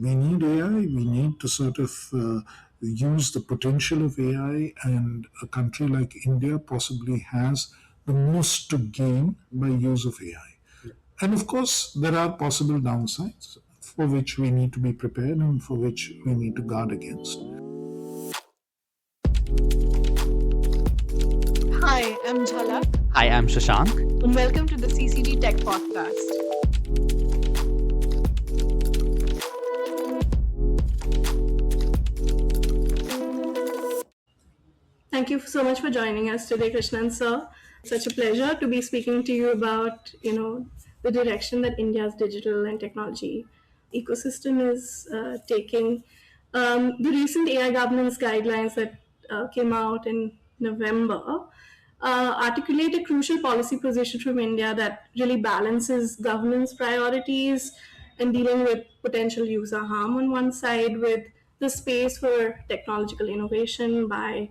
we need AI. We need to sort of use the potential of AI, and a country like India possibly has the most to gain by use of AI. And of course, there are possible downsides for which we need to be prepared and for which we need to guard against. Hi, I'm Jhalak. Hi, I'm Shashank. And welcome to the CCG Tech Podcast. Thank you so much for joining us today, Krishnan sir. Such a pleasure to be speaking to you about, the direction that India's digital and technology ecosystem is taking. The recent AI governance guidelines that came out in November articulate a crucial policy position from India that really balances governance priorities and dealing with potential user harm on one side with the space for technological innovation by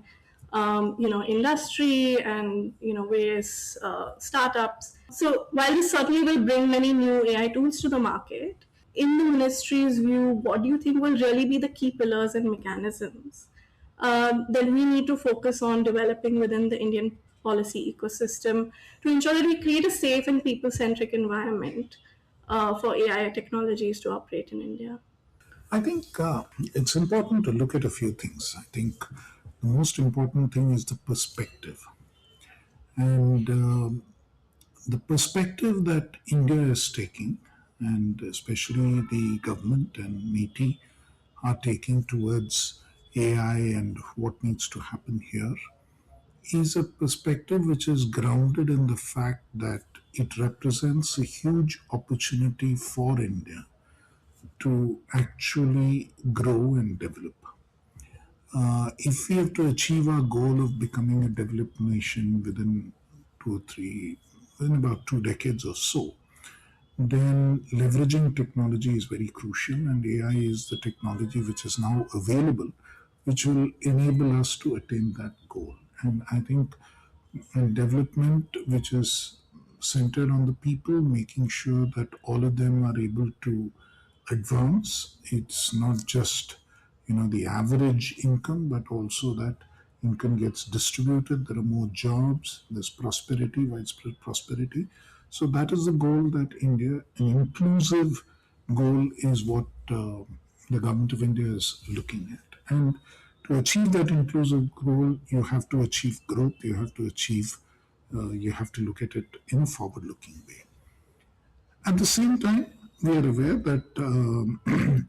industry and various startups. So while this certainly will bring many new AI tools to the market, in the ministry's view, what do you think will really be the key pillars and mechanisms that we need to focus on developing within the Indian policy ecosystem to ensure that we create a safe and people-centric environment for AI technologies to operate in India? I think it's important to look at a few things. I think the most important thing is the perspective. And the perspective that India is taking, and especially the government and MeitY are taking towards AI and what needs to happen here, is a perspective which is grounded in the fact that it represents a huge opportunity for India to actually grow and develop. If we have to achieve our goal of becoming a developed nation within about 2 decades or so, then leveraging technology is very crucial, and AI is the technology which is now available, which will enable us to attain that goal. And I think development which is centered on the people, making sure that all of them are able to advance. It's not just the average income, but also that income gets distributed. There are more jobs. There's prosperity, widespread prosperity. So that is the goal that India, an inclusive goal, is what the government of India is looking at. And to achieve that inclusive goal, you have to achieve growth. You have to look at it in a forward-looking way. At the same time, we are aware that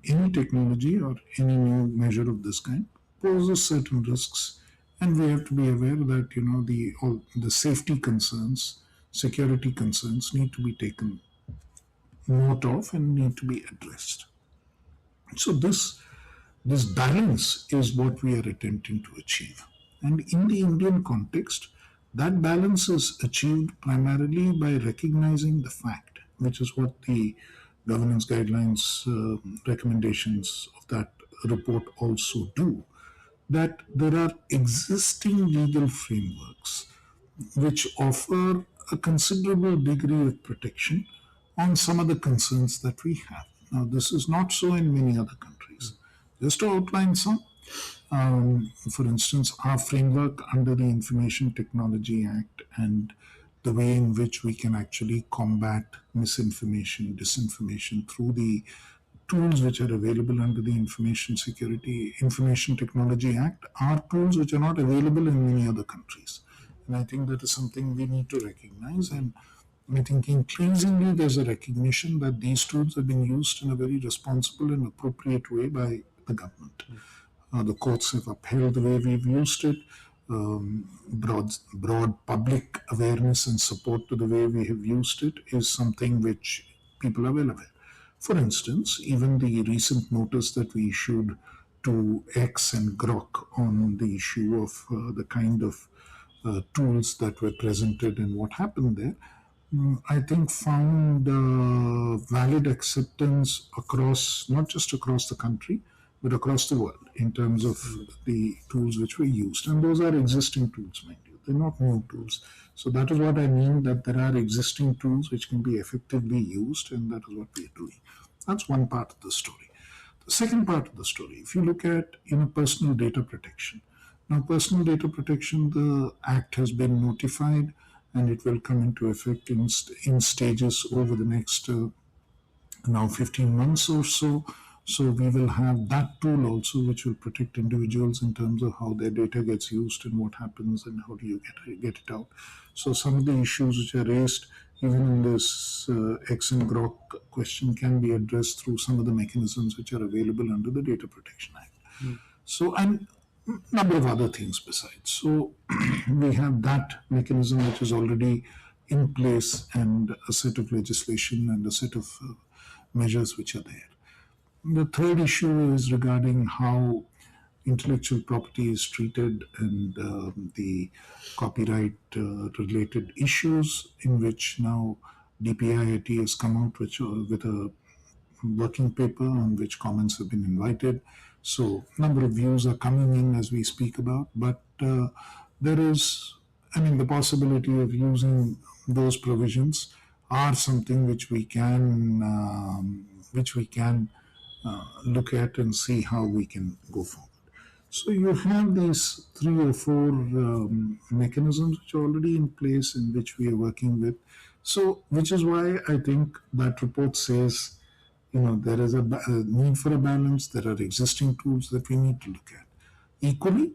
any technology or any new measure of this kind poses certain risks, and we have to be aware that the safety concerns, security concerns need to be taken note of and need to be addressed. So this balance is what we are attempting to achieve, and in the Indian context, that balance is achieved primarily by recognizing the fact, which is what the governance guidelines recommendations of that report also do, that there are existing legal frameworks which offer a considerable degree of protection on some of the concerns that we have. Now, this is not so in many other countries. Just to outline some, for instance, our framework under the Information Technology Act and the way in which we can actually combat misinformation, disinformation through the tools which are available under the Information Technology Act are tools which are not available in many other countries. And I think that is something we need to recognize. And I think increasingly there's a recognition that these tools have been used in a very responsible and appropriate way by the government. The courts have upheld the way we've used it. Broad public awareness and support to the way we have used it is something which people are well aware. For instance, even the recent notice that we issued to X and Grok on the issue of the kind of tools that were presented and what happened there, I think found valid acceptance across, not just across the country, but across the world in terms of the tools which were used. And those are existing tools, mind you. They're not new tools. So that is what I mean, that there are existing tools which can be effectively used, and that is what we are doing. That's one part of the story. The second part of the story, if you look at personal data protection. Now, personal data protection, the Act has been notified and it will come into effect in stages over the next now 15 months or so. So we will have that tool also, which will protect individuals in terms of how their data gets used and what happens and how do you get it out. So some of the issues which are raised even in this X and Grok question can be addressed through some of the mechanisms which are available under the Data Protection Act. So, and number of other things besides. So we have that mechanism which is already in place and a set of legislation and a set of measures which are there. The third issue is regarding how intellectual property is treated and the copyright related issues, in which now DPIIT has come out with a working paper on which comments have been invited. So number of views are coming in as we speak about, but there is, the possibility of using those provisions are something which we can look at and see how we can go forward. So you have these 3 or 4 mechanisms which are already in place in which we are working with. So, which is why I think that report says, there is a need for a balance. There are existing tools that we need to look at. Equally,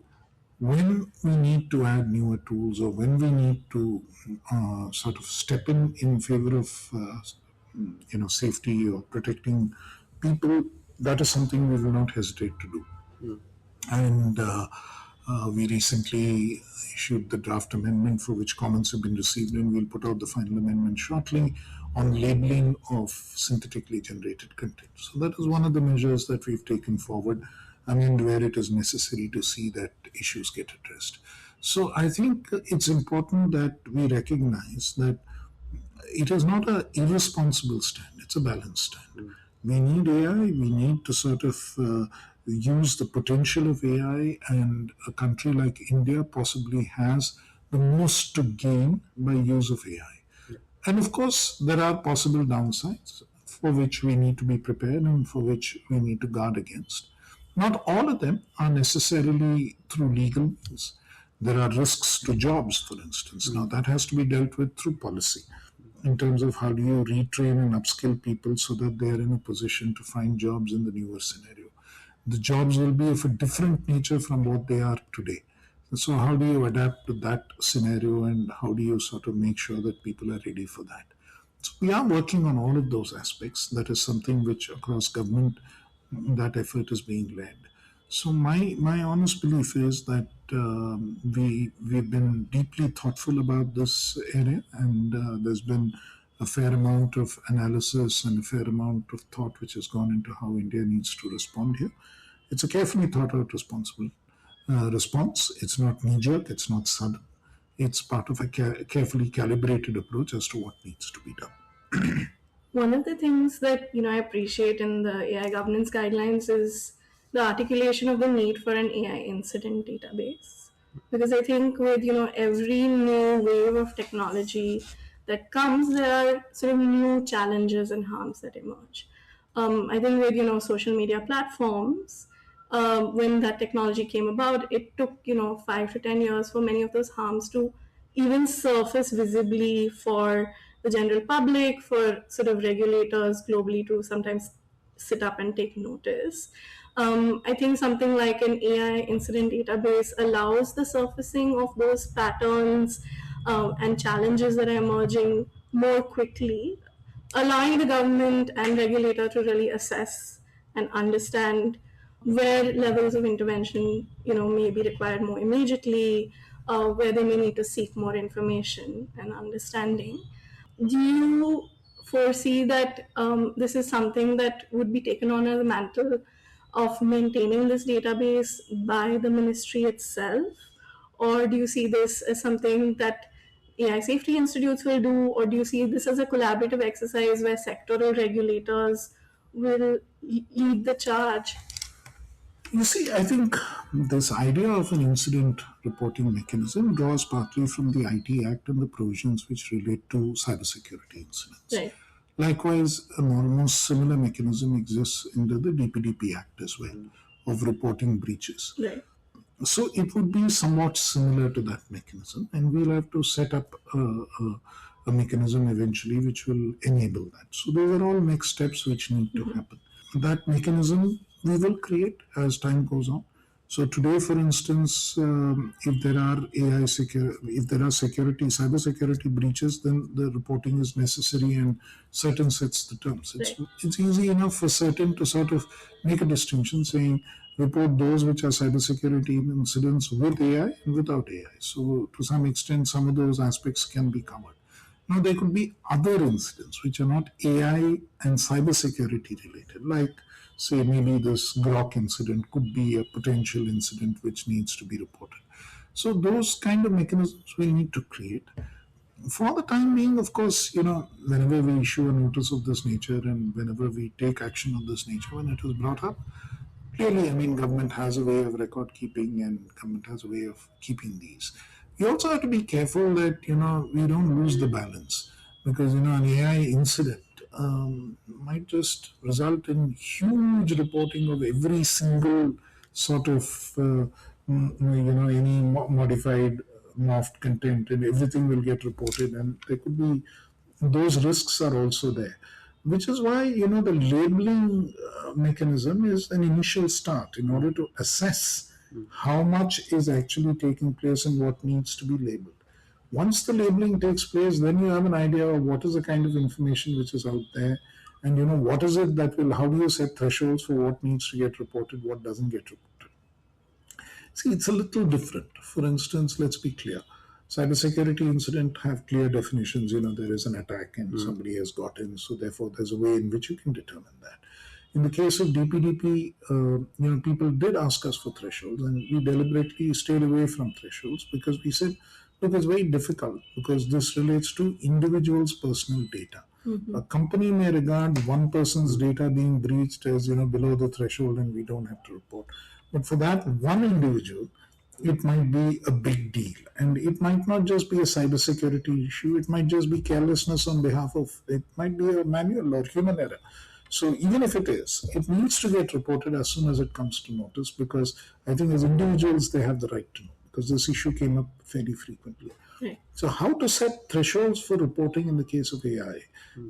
when we need to add newer tools or when we need to sort of step in favor of safety or protecting people, that is something we will not hesitate to do. And we recently issued the draft amendment for which comments have been received, and we'll put out the final amendment shortly on labeling of synthetically generated content. So that is one of the measures that we've taken forward, where it is necessary to see that issues get addressed. So I think it's important that we recognize that it is not an irresponsible stand, it's a balanced stand. We need AI, we need to sort of use the potential of AI, and a country like India possibly has the most to gain by use of AI. And of course, there are possible downsides for which we need to be prepared and for which we need to guard against. Not all of them are necessarily through legal means. There are risks to jobs, for instance. Now, that has to be dealt with through policy in terms of how do you retrain and upskill people so that they are in a position to find jobs in the newer scenario. The jobs will be of a different nature from what they are today. So how do you adapt to that scenario, and how do you sort of make sure that people are ready for that? So we are working on all of those aspects. That is something which across government, that effort is being led. So my honest belief is that we've been deeply thoughtful about this area, and there's been a fair amount of analysis and a fair amount of thought which has gone into how India needs to respond here. It's a carefully thought out responsible response. It's not knee-jerk, it's not sudden. It's part of a carefully calibrated approach as to what needs to be done. One of the things that I appreciate in the AI governance guidelines is the articulation of the need for an AI incident database. Because I think with every new wave of technology that comes, there are sort of new challenges and harms that emerge. I think with social media platforms, when that technology came about, it took 5 to 10 years for many of those harms to even surface visibly for the general public, for sort of regulators globally to sometimes sit up and take notice. I think something like an AI incident database allows the surfacing of those patterns and challenges that are emerging more quickly, allowing the government and regulator to really assess and understand where levels of intervention may be required more immediately, where they may need to seek more information and understanding. Do you foresee that this is something that would be taken on as a mantle of maintaining this database by the ministry itself? Or do you see this as something that AI safety institutes will do? Or do you see this as a collaborative exercise where sectoral regulators will lead the charge? You see, I think this idea of an incident reporting mechanism draws partly from the IT Act and the provisions which relate to cybersecurity incidents. Right. Likewise, an almost similar mechanism exists under the DPDP Act as well, of reporting breaches. Right. So it would be somewhat similar to that mechanism, and we'll have to set up a mechanism eventually which will enable that. So those are all next steps which need to happen. That mechanism we will create as time goes on. So today, for instance, if there are if there are cyber security breaches, then the reporting is necessary, and certain sets the terms. It's easy enough for certain to sort of make a distinction, saying report those which are cybersecurity incidents with AI and without AI. So to some extent, some of those aspects can be covered. Now, there could be other incidents which are not AI and cybersecurity related, like, say, maybe this Grok incident could be a potential incident which needs to be reported. So, those kind of mechanisms we need to create. For the time being, of course, whenever we issue a notice of this nature and whenever we take action of this nature, when it is brought up, clearly, I mean, government has a way of record keeping and government has a way of keeping these. We also have to be careful that, we don't lose the balance, because, an AI incident might just result in huge reporting of every single sort of, any modified, morphed content, and everything will get reported, and there could be, those risks are also there. Which is why, the labeling mechanism is an initial start in order to assess how much is actually taking place and what needs to be labeled. Once the labeling takes place, then you have an idea of what is the kind of information which is out there, and what is it that will, how do you set thresholds for what needs to get reported, what doesn't get reported. See, it's a little different. For instance, let's be clear. Cybersecurity incident have clear definitions. There is an attack and somebody has got in, so therefore there's a way in which you can determine that. In the case of DPDP, people did ask us for thresholds, and we deliberately stayed away from thresholds because we said, look, it's very difficult because this relates to individuals' personal data. A company may regard one person's data being breached as below the threshold, and we don't have to report. But for that one individual, it might be a big deal, and it might not just be a cybersecurity issue. It might just be carelessness on behalf of. It might be a manual or human error. So even if it is, it needs to get reported as soon as it comes to notice, because I think as individuals they have the right to know, because this issue came up fairly frequently. Right. So how to set thresholds for reporting in the case of AI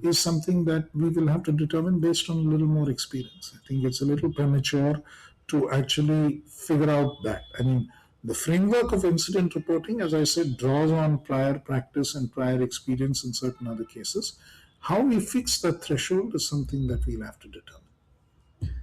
is something that we will have to determine based on a little more experience. I think it's a little premature to actually figure out that. I mean, the framework of incident reporting, as I said, draws on prior practice and prior experience in certain other cases. How we fix that threshold is something that we'll have to determine.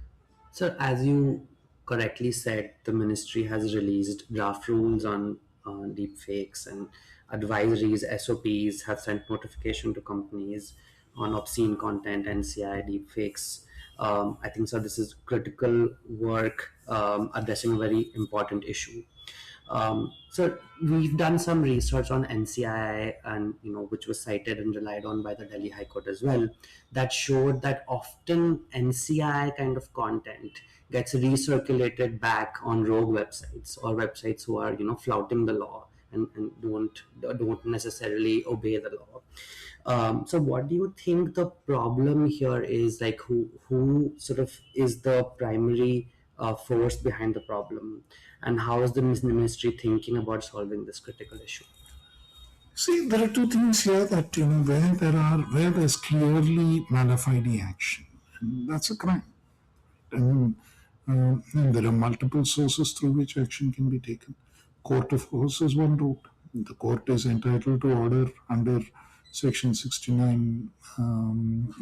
So, as you correctly said, the ministry has released draft rules on deepfakes, and advisories, SOPs have sent notification to companies on obscene content, NCII, deepfakes. I think so. This is critical work addressing a very important issue. So we've done some research on NCII, and which was cited and relied on by the Delhi High Court as well, that showed that often NCII kind of content gets recirculated back on rogue websites or websites who are flouting the law and don't necessarily obey the law. So what do you think the problem here is? Like, who sort of is the primary force behind the problem, and how is the ministry thinking about solving this critical issue? See, there are two things here that where there's clearly malafide action, and that's a crime. And there are multiple sources through which action can be taken. Court, of course, is one route. The court is entitled to order under Section 69,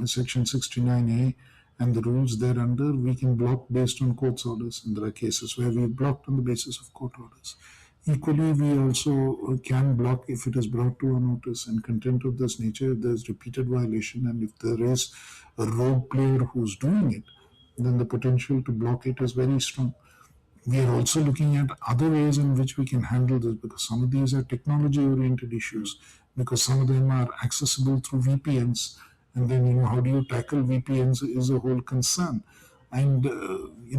Section 69A, and the rules thereunder. We can block based on court's orders, and there are cases where we blocked on the basis of court orders. Equally, we also can block if it is brought to a notice and content of this nature, if there is repeated violation, and if there is a rogue player who's doing it, then the potential to block it is very strong. We are also looking at other ways in which we can handle this, because some of these are technology-oriented issues, because some of them are accessible through VPNs, and then how do you tackle VPNs is a whole concern. And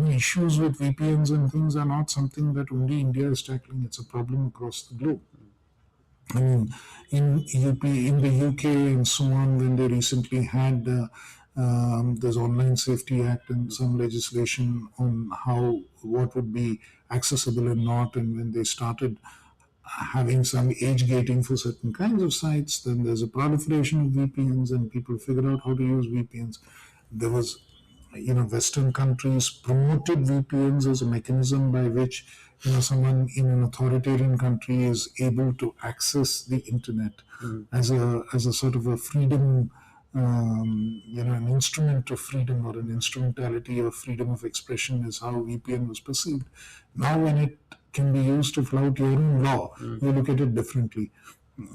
issues with VPNs and things are not something that only India is tackling. It's a problem across the globe. I mean, in in the UK, and so on, when they recently had this Online Safety Act and some legislation on how what would be accessible and not, and when they started having some age gating for certain kinds of sites, then there's a proliferation of VPNs, and people figure out how to use VPNs. There was, Western countries promoted VPNs as a mechanism by which, someone in an authoritarian country is able to access the internet as a sort of a freedom, an instrument of freedom, or an instrumentality of freedom of expression, is how VPN was perceived. Now, when it can be used to flout your own law, you look at it differently.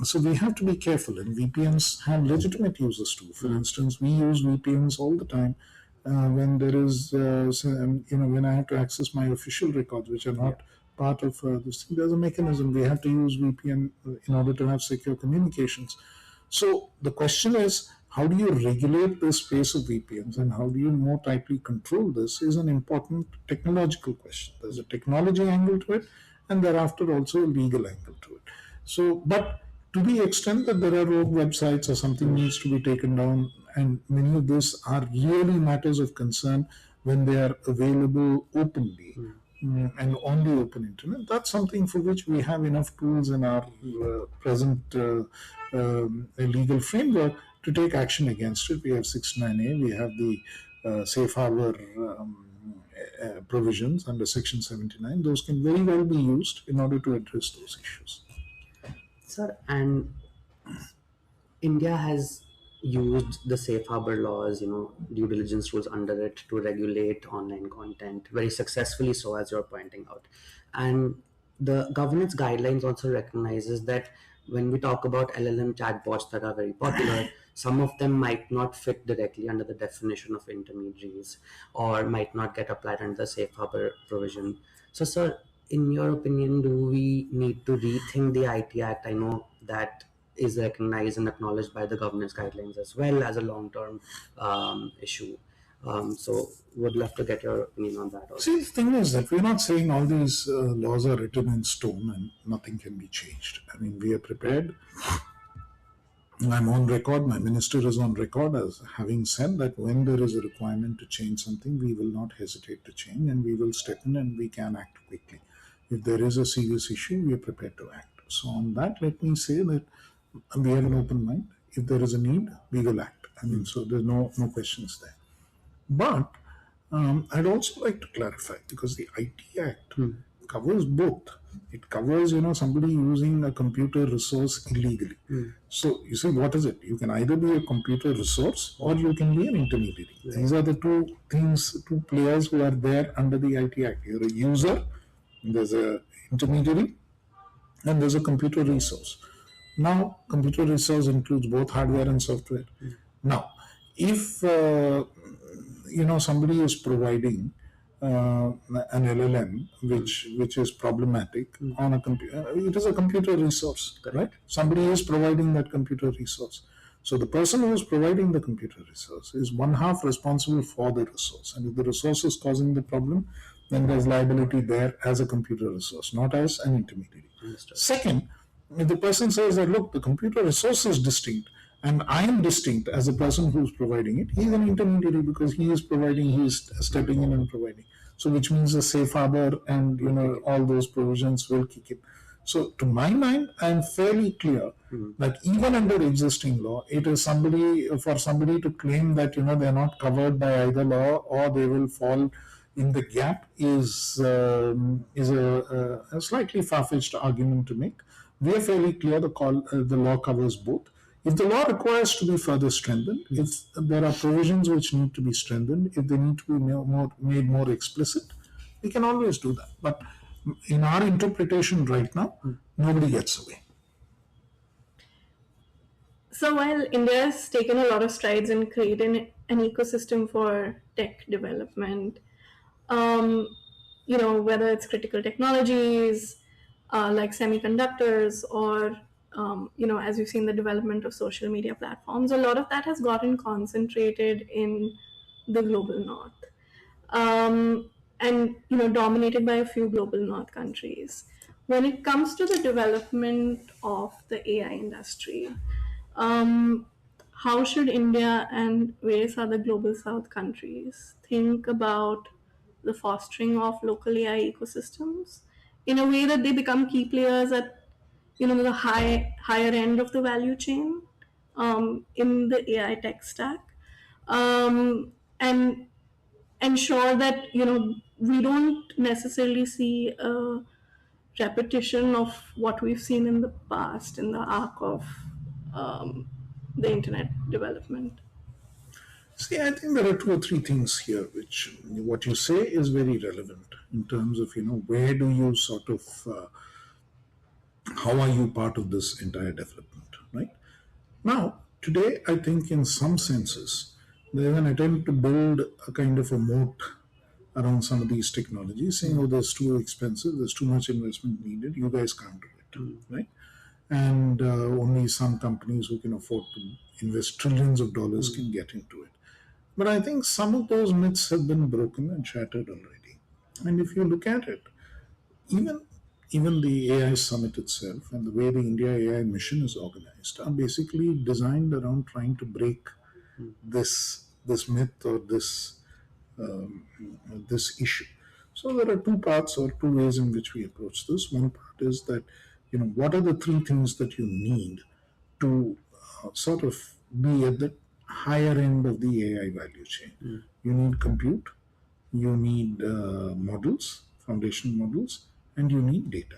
So we have to be careful, and VPNs have legitimate uses too. For instance, we use VPNs all the time when there is, when I have to access my official records, which are not part of this thing. There's a mechanism. We have to use VPN in order to have secure communications. So the question is, how do you regulate the space of VPNs, and how do you more tightly control this is an important technological question. There's a technology angle to it, and thereafter also a legal angle to it. So, but to the extent that there are rogue websites or something needs to be taken down, and many of these are really matters of concern when they are available openly, and on the open internet, that's something for which we have enough tools in our present legal framework to take action against it. We have 69A, we have the safe harbor provisions under Section 79. Those can very well be used in order to address those issues. Sir, and India has used the safe harbor laws, due diligence rules under it to regulate online content very successfully, so as you're pointing out. And the governance guidelines also recognizes that when we talk about LLM chatbots that are very popular, some of them might not fit directly under the definition of intermediaries, or might not get applied under the safe harbor provision. So, sir, in your opinion, do we need to rethink the IT Act? I know that is recognized and acknowledged by the governance guidelines as well as a long-term issue. So would love to get your opinion on that also. See, the thing is that we're not saying all these laws are written in stone and nothing can be changed. I mean, we are prepared. I'm on record, my minister is on record as having said that when there is a requirement to change something, we will not hesitate to change, and we will step in and we can act quickly. If there is a serious issue, we are prepared to act. So on that, let me say that we have an open mind. If there is a need, we will act. I mean, so there's no questions there. But I'd also like to clarify, because the IT Act covers both. It covers, somebody using a computer resource illegally. So you see, what is it? You can either be a computer resource or you can be an intermediary. These are the two players who are there under the IT Act. You're a user, there's an intermediary, and there's a computer resource. Now, computer resource includes both hardware and software. Now, if somebody is providing an LLM which is problematic on a computer, it is a computer resource, right? Somebody is providing that computer resource. So the person who is providing the computer resource is one half responsible for the resource, and if the resource is causing the problem, then there's liability there as a computer resource, not as an intermediary. Second, if the person says that, look, the computer resource is distinct and I am distinct as a person who's providing it, he's an intermediary because he is stepping in and providing. So which means the safe harbor and all those provisions will kick in. So to my mind, I am fairly clear that even under existing law, it is for somebody to claim that they are not covered by either law or they will fall in the gap is a slightly far-fetched argument to make. We are fairly clear the law covers both. If the law requires to be further strengthened, if there are provisions which need to be strengthened, if they need to be made more explicit, we can always do that. But in our interpretation right now, nobody gets away. So while India has taken a lot of strides in creating an ecosystem for tech development, whether it's critical technologies like semiconductors or as we've seen the development of social media platforms, a lot of that has gotten concentrated in the global north, and dominated by a few global north countries. when it comes to the development of the AI industry, um, how should India and various other global south countries think about the fostering of local AI ecosystems in a way that they become key players at the higher end of the value chain in the AI tech stack, and ensure that we don't necessarily see a repetition of what we've seen in the past in the arc of um, the internet development. See, I think there are two or three things here which what you say is very relevant in terms of, where do you sort of, how are you part of this entire development, right? Now, today, I think in some senses, there's an attempt to build a kind of a moat around some of these technologies, saying, oh, there's too expensive, there's too much investment needed, you guys can't do it, right? And only some companies who can afford to invest trillions of dollars can get into it. But I think some of those myths have been broken and shattered already. And if you look at it, even even the AI summit itself and the way the India AI mission is organized are basically designed around trying to break this myth or this issue. So there are two parts or two ways in which we approach this. One part is that what are the three things that you need to sort of be at the higher end of the AI value chain. You need compute, you need models, foundational models, and you need data.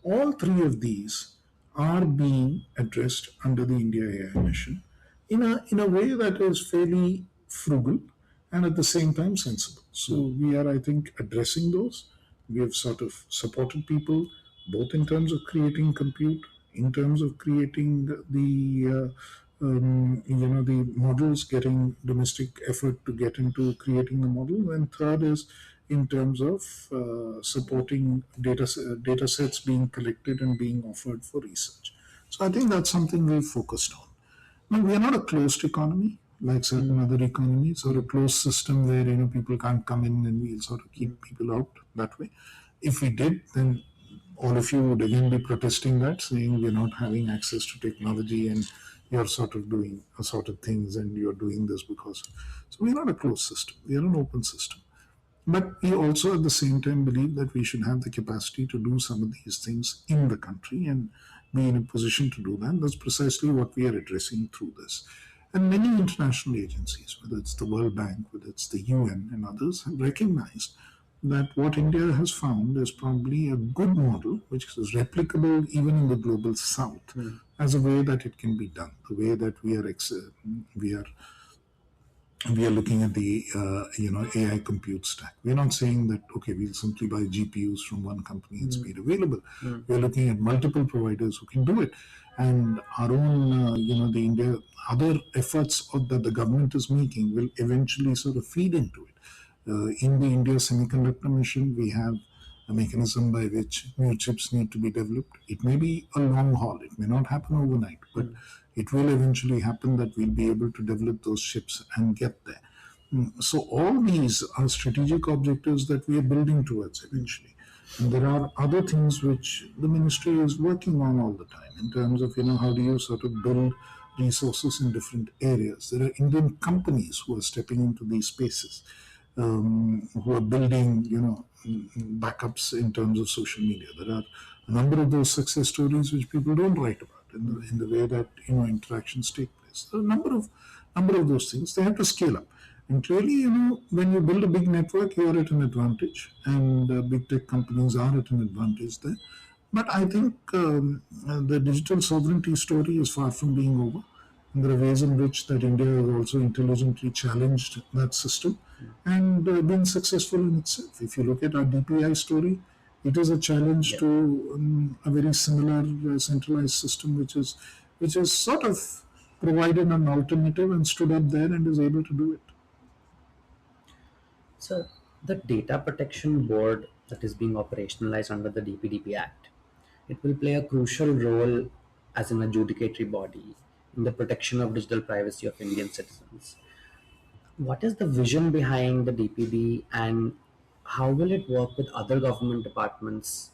All three of these are being addressed under the India AI mission in a way that is fairly frugal and at the same time sensible. So we are, I think, addressing those. We have sort of supported people both in terms of creating compute, in terms of creating the models, getting domestic effort to get into creating the model, and third is in terms of supporting data sets being collected and being offered for research. So I think that's something we've focused on. Now, we are not a closed economy like certain other economies, or a closed system where people can't come in and we'll sort of keep people out that way. If we did, then all of you would again be protesting that, saying we're not having access to technology and you're sort of doing a sort of things and you're doing this because. So we're not a closed system, we are an open system. But we also at the same time believe that we should have the capacity to do some of these things in the country and be in a position to do that. That's precisely what we are addressing through this. And many international agencies, whether it's the World Bank, whether it's the UN and others, have recognized that what India has found is probably a good model, which is replicable even in the global south, as a way that it can be done, the way that we are looking at the AI compute stack. We're not saying that we'll simply buy GPUs from one company and speed available. We're looking at multiple providers who can do it, and our own the India other efforts that the government is making will eventually sort of feed into it. In the India Semiconductor Mission, we have a mechanism by which new chips need to be developed. It may be a long haul, it may not happen overnight, but it will eventually happen that we'll be able to develop those chips and get there. So all these are strategic objectives that we are building towards eventually. And there are other things which the ministry is working on all the time in terms of, how do you sort of build resources in different areas. There are Indian companies who are stepping into these spaces, who are building, backups in terms of social media. There are a number of those success stories which people don't write about in the way that interactions take place. There are a number of those things. They have to scale up. And clearly, when you build a big network, you are at an advantage, and big tech companies are at an advantage there. But I think the digital sovereignty story is far from being over. And there are ways in which that India has also intelligently challenged that system and been successful in itself. If you look at our DPI story, it is a challenge to a very similar centralized system, which is sort of provided an alternative and stood up there and is able to do it. So the Data Protection Board that is being operationalized under the DPDP Act, it will play a crucial role as an adjudicatory body in the protection of digital privacy of Indian citizens. What is the vision behind the DPB, and how will it work with other government departments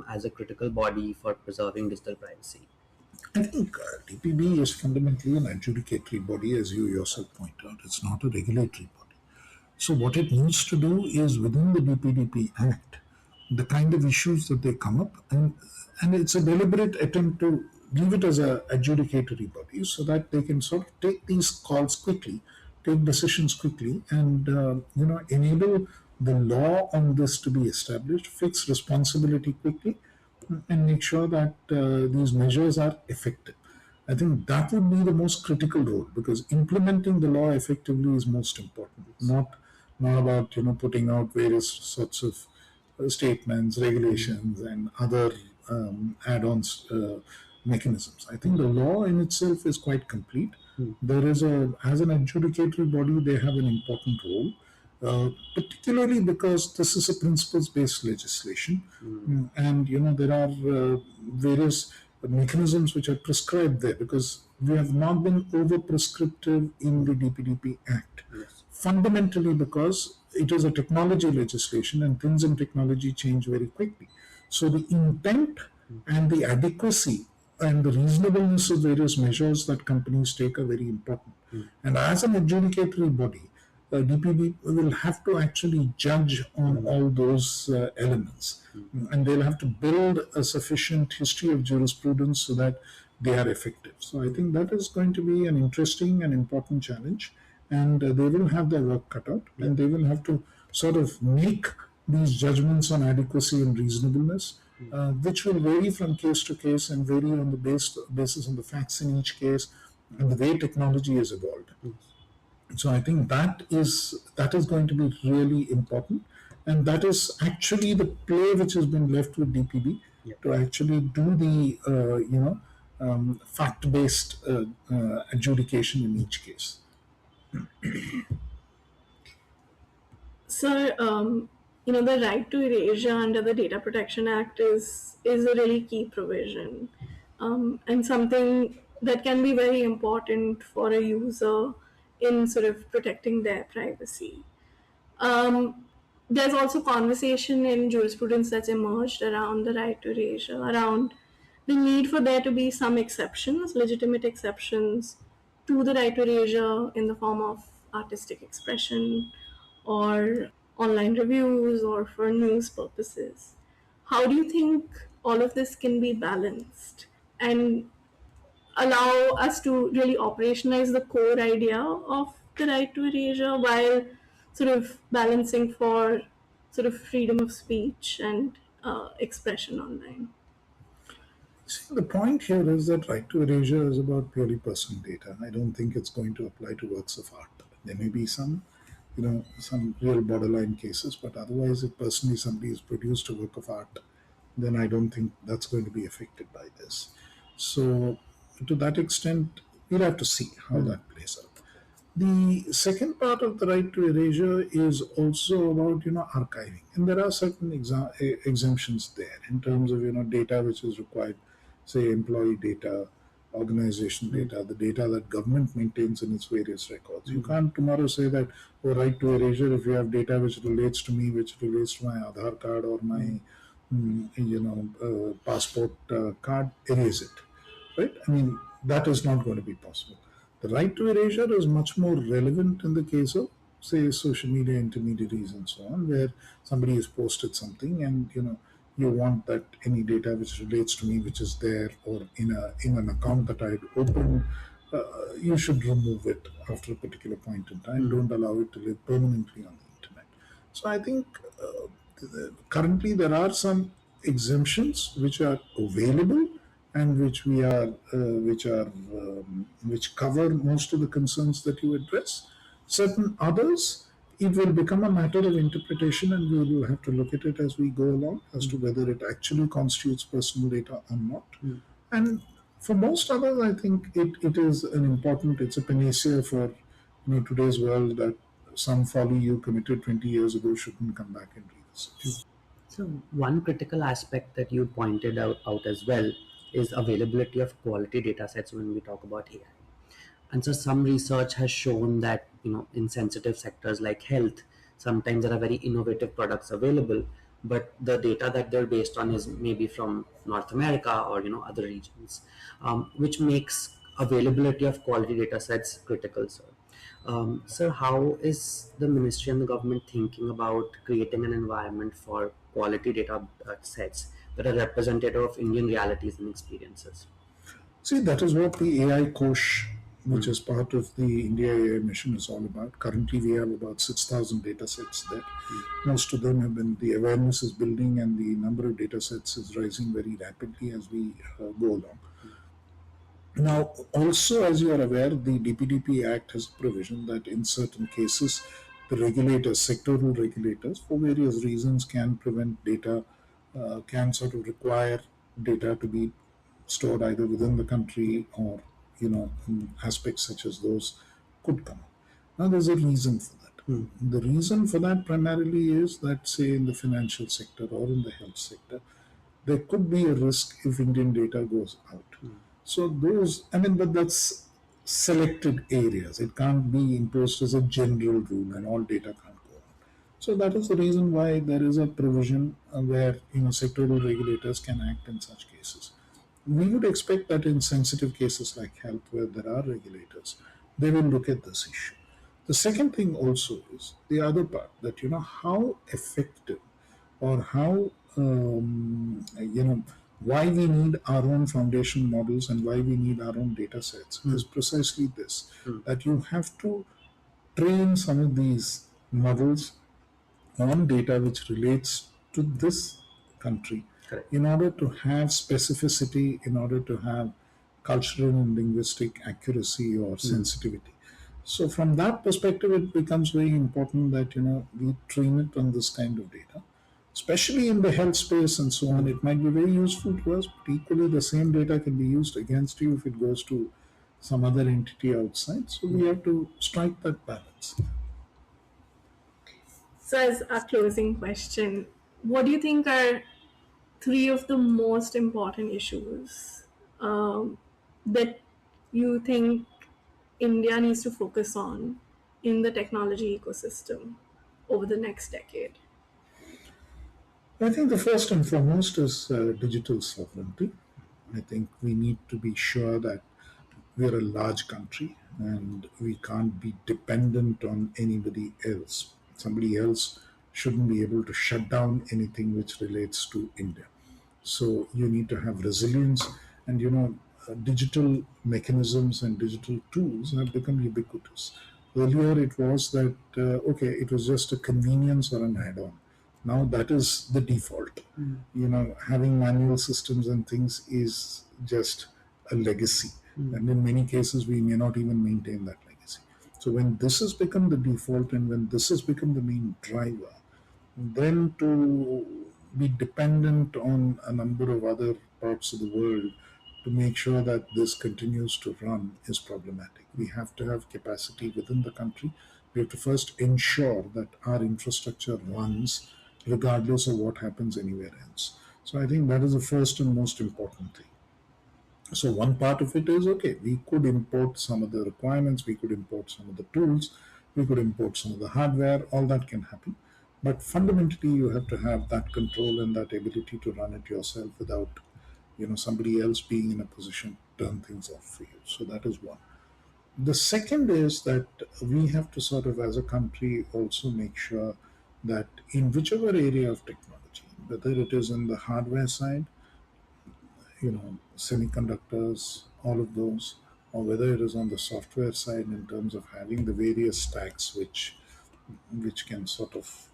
as a critical body for preserving digital privacy? I think DPB is fundamentally an adjudicatory body, as you yourself point out. It's not a regulatory body. So what it needs to do is within the DPDP Act, the kind of issues that they come up, and it's a deliberate attempt to leave it as a adjudicatory body so that they can sort of take these calls quickly, take decisions quickly, and enable the law on this to be established, fix responsibility quickly, and make sure that these measures are effective. I think that would be the most critical role, because implementing the law effectively is most important. Not about putting out various sorts of statements, regulations, and other add-ons mechanisms. I think the law in itself is quite complete. There is as an adjudicatory body, they have an important role. Particularly because this is a principles-based legislation, and there are various mechanisms which are prescribed there, because we have not been over-prescriptive in the DPDP Act. Yes. Fundamentally because it is a technology legislation and things in technology change very quickly. So the intent and the adequacy and the reasonableness of various measures that companies take are very important. And as an adjudicatory body, DPB will have to actually judge on all those elements, and they'll have to build a sufficient history of jurisprudence so that they are effective. So I think that is going to be an interesting and important challenge, and they will have their work cut out, and they will have to sort of make these judgments on adequacy and reasonableness, which will vary from case to case and vary on the basis on the facts in each case and the way technology has evolved. So I think that is going to be really important, and that is actually the play which has been left with DPB to actually do the fact-based adjudication in each case. Sir, the right to erasure under the Data Protection Act is a really key provision, and something that can be very important for a user in sort of protecting their privacy. There's also conversation in jurisprudence that's emerged around the right to erasure, around the need for there to be some exceptions, legitimate exceptions to the right to erasure in the form of artistic expression or online reviews or for news purposes. How do you think all of this can be balanced and allow us to really operationalize the core idea of the right to erasure while sort of balancing for sort of freedom of speech and expression online? See, the point here is that right to erasure is about purely personal data. I don't think it's going to apply to works of art. There may be some real borderline cases, but otherwise, if personally somebody has produced a work of art, then I don't think that's going to be affected by this. So to that extent, we'll have to see how that plays out. The second part of the right to erasure is also about archiving, and there are certain exemptions there in terms of data which is required, say employee data, organization data, the data that government maintains in its various records. You can't tomorrow say that, right to erasure, if you have data which relates to me, which relates to my Aadhaar card or my passport card, erase it. Right? I mean, that is not going to be possible. The right to erasure is much more relevant in the case of, say, social media intermediaries and so on, where somebody has posted something and you want that any data which relates to me, which is there or in an account that I had opened, you should remove it after a particular point in time. Don't allow it to live permanently on the internet. So I think currently there are some exemptions which are available and which cover most of the concerns that you address. Certain others, it will become a matter of interpretation, and we will have to look at it as we go along as to whether it actually constitutes personal data or not. And for most others, I think it is it's a panacea for today's world, that some folly you committed 20 years ago shouldn't come back and revisit you. So one critical aspect that you pointed out as well is availability of quality data sets when we talk about AI. And so some research has shown that in sensitive sectors like health, sometimes there are very innovative products available, but the data that they're based on is maybe from North America or other regions, which makes availability of quality data sets critical, sir. Sir, how is the ministry and the government thinking about creating an environment for quality data sets that are representative of Indian realities and experiences? See, that is what the AI Kosh, which is part of the India AI mission, is all about. Currently, we have about 6,000 data sets there. Most of them have been, the awareness is building and the number of data sets is rising very rapidly as we go along. Now, also, as you are aware, the DPDP Act has a provision that in certain cases, the regulators, sectoral regulators, for various reasons, can prevent data, can sort of require data to be stored either within the country or, aspects such as those could come up. Now, there's a reason for that. The reason for that primarily is that, say, in the financial sector or in the health sector, there could be a risk if Indian data goes out. So those, but that's selected areas. It can't be imposed as a general rule and all data can't go out. So that is the reason why there is a provision where, sectoral regulators can act in such cases. We would expect that in sensitive cases like health, where there are regulators, they will look at this issue. The second thing also is the other part that, how effective or how, why we need our own foundation models and why we need our own data sets is precisely this, that you have to train some of these models on data which relates to this country. Correct. In order to have specificity, in order to have cultural and linguistic accuracy or sensitivity. So from that perspective, it becomes very important that, we train it on this kind of data, especially in the health space and so on. It might be very useful to us, but equally the same data can be used against you if it goes to some other entity outside. So we have to strike that balance. So, as a closing question, what do you think are three of the most important issues that you think India needs to focus on in the technology ecosystem over the next decade? I think the first and foremost is digital sovereignty. I think we need to be sure that we're a large country and we can't be dependent on anybody else. Somebody else shouldn't be able to shut down anything which relates to India. So you need to have resilience, and digital mechanisms and digital tools have become ubiquitous. Earlier, it was that it was just a convenience or an add-on. Now that is the default. Having manual systems and things is just a legacy, and in many cases, we may not even maintain that legacy. So when this has become the default, and when this has become the main driver, then to be dependent on a number of other parts of the world to make sure that this continues to run is problematic. We have to have capacity within the country. We have to first ensure that our infrastructure runs regardless of what happens anywhere else. So I think that is the first and most important thing. So one part of it is, we could import some of the requirements, we could import some of the tools, we could import some of the hardware, all that can happen. But fundamentally, you have to have that control and that ability to run it yourself without, somebody else being in a position to turn things off for you. So that is one. The second is that we have to sort of, as a country, also make sure that in whichever area of technology, whether it is in the hardware side, semiconductors, all of those, or whether it is on the software side in terms of having the various stacks which can sort of,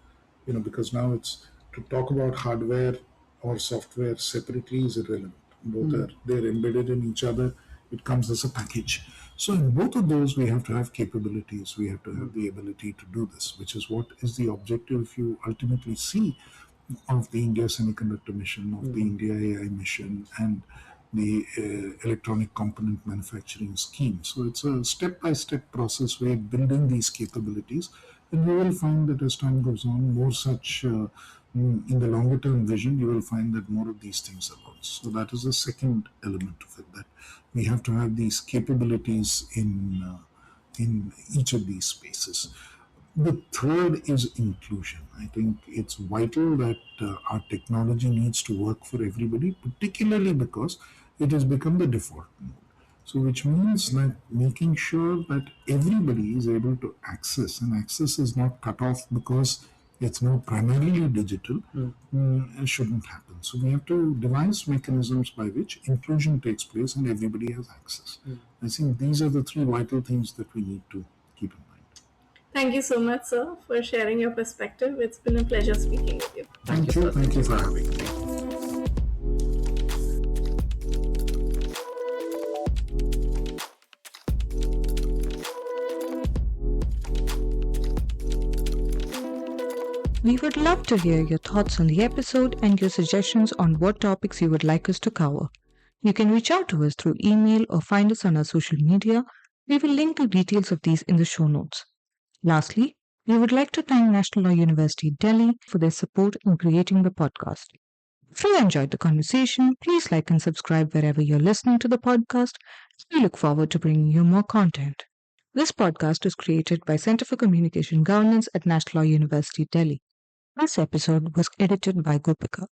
because now it's to talk about hardware or software separately is irrelevant. Both they're embedded in each other. It comes as a package. So in both of those, we have to have capabilities. We have to have the ability to do this, which is what is the objective, if you ultimately see, of the India Semiconductor Mission, of the India AI Mission, and the electronic component manufacturing scheme. So it's a step-by-step process where building these capabilities, and you will find that as time goes on, more such, in the longer-term vision, you will find that more of these things are launched. So that is the second element of it, that we have to have these capabilities in each of these spaces. The third is inclusion. I think it's vital that our technology needs to work for everybody, particularly because it has become the default mode. So, which means that making sure that everybody is able to access, and access is not cut off because it's now primarily digital, it shouldn't happen. So, we have to devise mechanisms by which inclusion takes place and everybody has access. I think these are the three vital things that we need to keep in mind. Thank you so much, sir, for sharing your perspective. It's been a pleasure speaking with you. Thank you. Thank you for having me. We would love to hear your thoughts on the episode and your suggestions on what topics you would like us to cover. You can reach out to us through email or find us on our social media. We will link the details of these in the show notes. Lastly, we would like to thank National Law University Delhi for their support in creating the podcast. If you enjoyed the conversation, please like and subscribe wherever you're listening to the podcast. We look forward to bringing you more content. This podcast is created by Center for Communication Governance at National Law University Delhi. This episode was edited by Gopika.